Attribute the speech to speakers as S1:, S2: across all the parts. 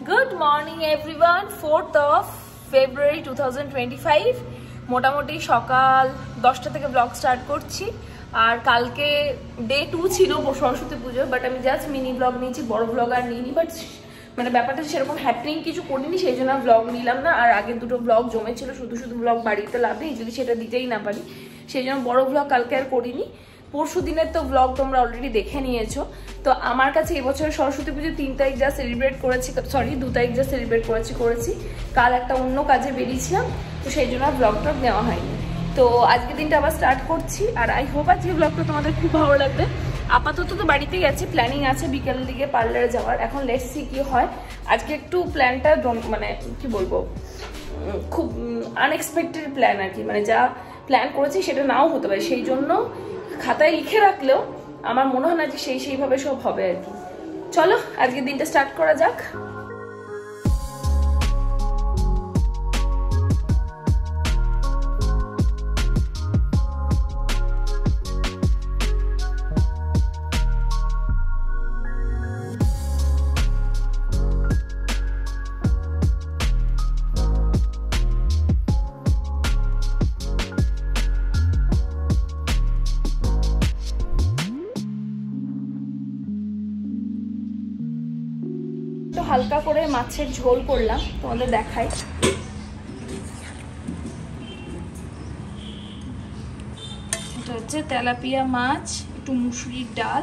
S1: Good morning everyone, 4th of February 2025 মোটামুটি সকাল 10টা থেকে ব্লগ স্টার্ট করছি। আর কালকে ডে 2 ছিল সরস্বতী পুজো, বাট আমি জাস্ট মিনি ব্লগ নিয়েছি, বড় ব্লগ আর নিইনি। বাট মানে ব্যাপারটা সেরকম হ্যাপনিং কিছু করিনি, সেই জন্য ব্লগ নিলাম না। আর আগের দুটো ব্লগ জমেছিল, শুধু শুধু ব্লগ বাড়িতে লাভ নেই যদি সেটা দিতেই না পারি, সেই জন্য বড় ব্লগ কালকে আর করিনি। পরশু দিনের তো ব্লগ তোমরা অলরেডি দেখে নিয়েছো। তো আমার কাছে এবছর সরস্বতী পুজো 3 তারিখ যা সেলিব্রেট করেছি, সরি 2 তারিখ যা সেলিব্রেট করেছি কাল একটা অন্য কাজে বেরিয়েছিলাম, তো সেই জন্য ব্লগটা নেওয়া হয়নি। তো আজকে দিনটা আবার স্টার্ট করছি, আর আই হোপ আজকে ব্লগটা তোমাদের খুব ভালো লাগবে। আপাতত তো বাড়িতেই আছি, প্ল্যানিং আছে বিকেলের দিকে পার্লারে যাওয়ার। এখন লেটস সি কি হয়। আজকে একটু প্ল্যানটা মানে কি বলবো, খুব আনএক্সপেক্টেড প্ল্যান আর কি, মানে যা প্ল্যান করেছি সেটা নাও হতে পারে, সেই জন্য খাতায় লিখে রাখলেও আমার মনে হয় না যে সেইভাবে সব হবে আর কি। চলো আজকে দিনটা স্টার্ট করা যাক। হালকা করে মাছের ঝোল করলাম, তোমাদের দেখাই। এটা হচ্ছে তেলাপিয়া মাছ, একটু মুসুরির ডাল,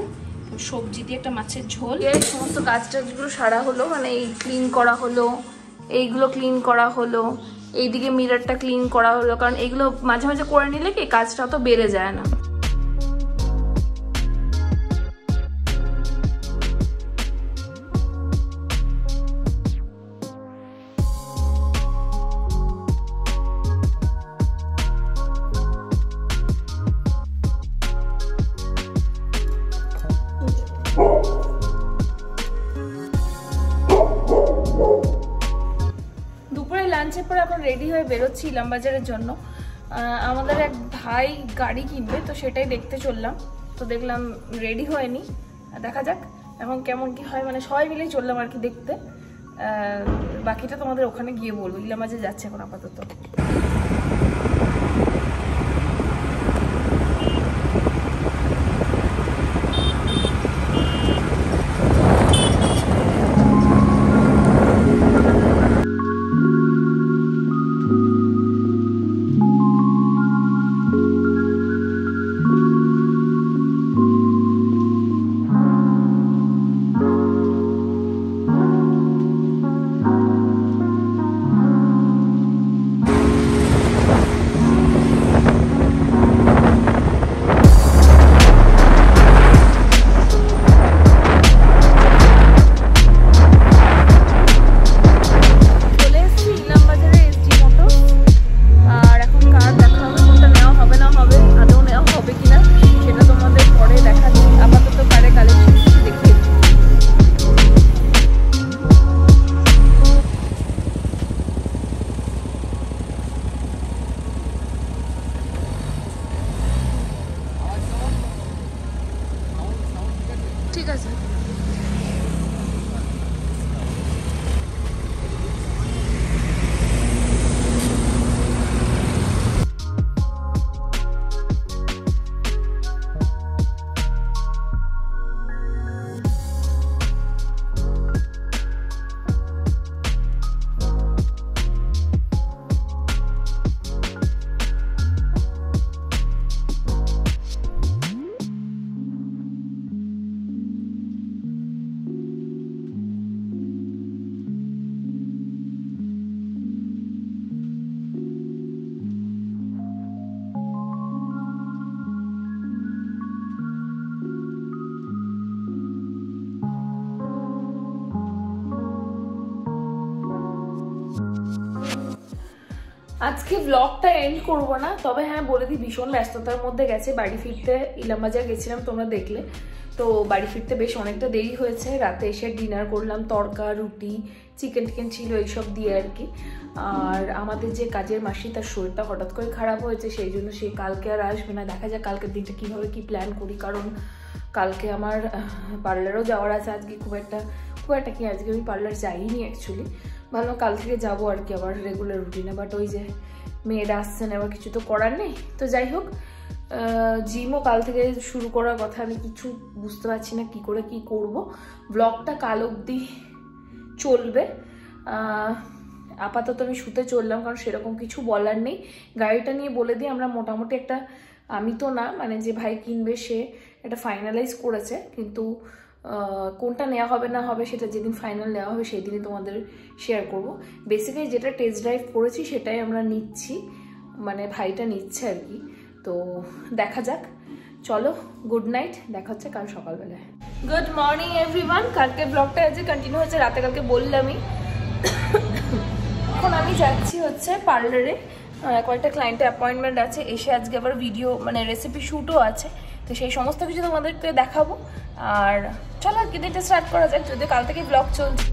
S1: সবজি দিয়ে একটা মাছের ঝোল। এই সমস্ত কাজ টাজগুলো সারা হলো, মানে এই ক্লিন করা হলো, এইগুলো ক্লিন করা হলো, এইদিকে মিররটা ক্লিন করা হলো, কারণ এইগুলো মাঝে মাঝে করে নিলে কি কাজটা তো বেড়ে যায় না। লাঞ্চের পরে এখন রেডি হয়ে বেরোচ্ছি ইলামবাজারের জন্য। আমাদের এক ভাই গাড়ি কিনবে, তো সেটাই দেখতে চললাম। তো দেখলাম রেডি হয়নি, দেখা যাক এখন কেমন কি হয়, মানে সবাই মিলেই চললাম আর কি দেখতে। বাকিটা তোমাদের ওখানে গিয়ে বলবো। ইলামবাজার যাচ্ছে এখন আপাতত। ঠিক আছে। আজকে ব্লগটা এন্ড করব না, তবে হ্যাঁ বলে দিই ভীষণ ব্যস্ততার মধ্যে গেছে। বাড়ি ফিরতে ইলামবাজার গেছিলাম, তোমরা দেখলে। তো বাড়ি ফিরতে বেশ অনেকটা দেরি হয়েছে। রাতে এসে ডিনার করলাম, তড়কা, রুটি, চিকেন টিকেন ছিল এইসব দিয়ে আর কি। আর আমাদের যে কাজের মাসি, তার শরীরটা হঠাৎ করে খারাপ হয়েছে, সেই জন্য সে কালকে আর আসবে না। দেখা যাক কালকের দিনটা কীভাবে কি প্ল্যান করি, কারণ কালকে আমার পার্লারও যাওয়ার আছে। আজকে খুব একটা খুব একটা কি আজকে আমি পার্লার যাইনি অ্যাকচুয়ালি, ভালো কাল থেকে যাবো আর কি আবার রেগুলার রুটিনে, বাট ওই যে মেয়েরা আসছে না, আবার কিছু তো করার নেই। তো যাই হোক, জিমও কাল থেকে শুরু করার কথা, আমি কিছু বুঝতে পারছি না কি করে কি করব। ব্লগটা কাল অবধি চলবে, আপাতত আমি শুতে চললাম কারণ সেরকম কিছু বলার নেই। গাড়িটা নিয়ে বলে দিই আমরা মোটামুটি একটা, আমি তো না মানে যে ভাই কিনবে সে এটা ফাইনালাইজ করেছে, কিন্তু কোনটা নেওয়া হবে না হবে সেটা যেদিন ফাইনাল নেওয়া হবে সেই দিনই তোমাদের শেয়ার করব। বেসিক্যালি যেটা টেস্ট ড্রাইভ করেছি সেটাই আমরা নিচ্ছি, মানে ভাইটা নিচ্ছে আর কি। তো দেখা যাক, চলো গুড নাইট, দেখা হচ্ছে কাল সকালবেলায়। গুড মর্নিং এভরিওয়ান, কালকে ব্লগটা আজ কন্টিনিউ হচ্ছে, রাতে কালকে বললামই। এখন আমি যাচ্ছি হচ্ছে পার্লারে, কয়েকটা ক্লায়েন্টের অ্যাপয়েন্টমেন্ট আছে, এসে আজকে আবার ভিডিও মানে রেসিপি শ্যুটও আছে, তো সেই সমস্ত কিছু তোমাদেরকে দেখাবো। আর চলো আর কি দিনটা স্টার্ট করা যাক, যদিও কাল থেকে ব্লগ চলছে।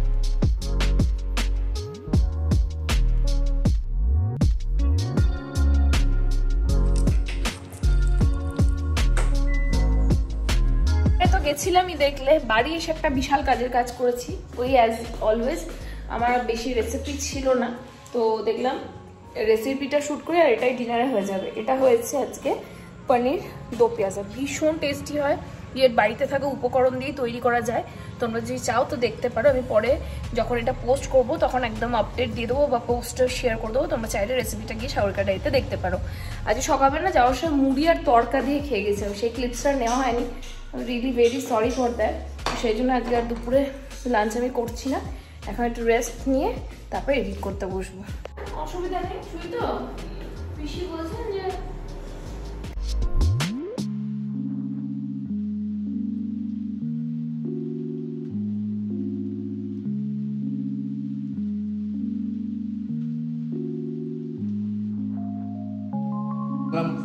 S1: তো গেছিলামই, দেখলে বাড়ি এসে একটা বিশাল কাজের কাজ করেছি, ওই অ্যাজ অলওয়েজ আমার বেশি রেসিপি ছিল না, তো দেখলাম রেসিপিটা শ্যুট করে আর এটাই ডিনারে হয়ে যাবে। এটা হয়েছে আজকে পনির দো পেঁয়াজা, ভীষণ টেস্টি হয়, এর বাড়িতে থাকা উপকরণ দিয়ে তৈরি করা যায়। তোমরা যদি চাও তো দেখতে পারো, আমি পরে যখন এটা পোস্ট করব তখন একদম আপডেট দিয়ে দেবো বা পোস্টার শেয়ার করে দেবো, তোমরা চাইলে রেসিপিটা গিয়ে সাগরিকা ডায়েরিতে দেখতে পারো। আজ সকালবেলা যাওয়ার সময় মুড়ি আর তড়কা দিয়ে খেয়ে গেছিলাম, সেই ক্লিপসটা নেওয়া হয়নি, really very sorry for that. সেই জন্য আজকে আর দুপুরে লাঞ্চ আমি করছি না, এখন একটু রেস্ট নিয়ে তারপরে এডিট করতে বসবো। অসুবিধা নেই, শুই তো পিসি বলছেন যে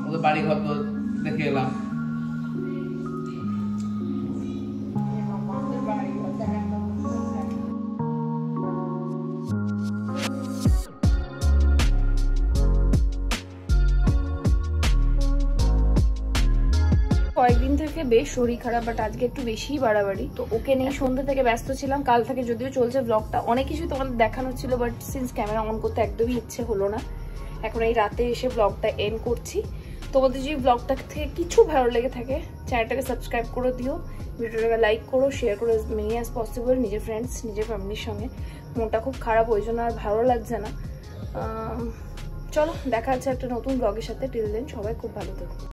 S2: ওদের বাড়ি ঘর তো দেখে এলাম।
S1: কয়েকদিন থেকে বেশ শরীর খারাপ, বাট আজকে একটু বেশিই বাড়াবাড়ি, তো ওকে নিয়ে সন্ধ্যা থেকে ব্যস্ত ছিলাম। কাল থেকে যদিও চলছে ব্লগটা, অনেক কিছু তোমাদের দেখানো ছিল, বাট সিন্স ক্যামেরা অন করতে একদমই ইচ্ছে হলো না, এখন এই রাতে এসে ব্লগটা এন্ড করছি। তোমাদের যদি ব্লগটা থেকে কিছু ভালো লেগে থাকে চ্যানেলটাকে সাবস্ক্রাইব করে দিও, ভিডিওটাকে লাইক করো, শেয়ার করো as many as possible নিজের ফ্রেন্ডস নিজের ফ্যামিলির সঙ্গে। মনটা খুব খারাপ, ওই জন্য আর ভালো লাগছে না। চলো দেখা যাচ্ছে একটা নতুন ব্লগের সাথে, টিল দেন সবাই খুব ভালো থেকো।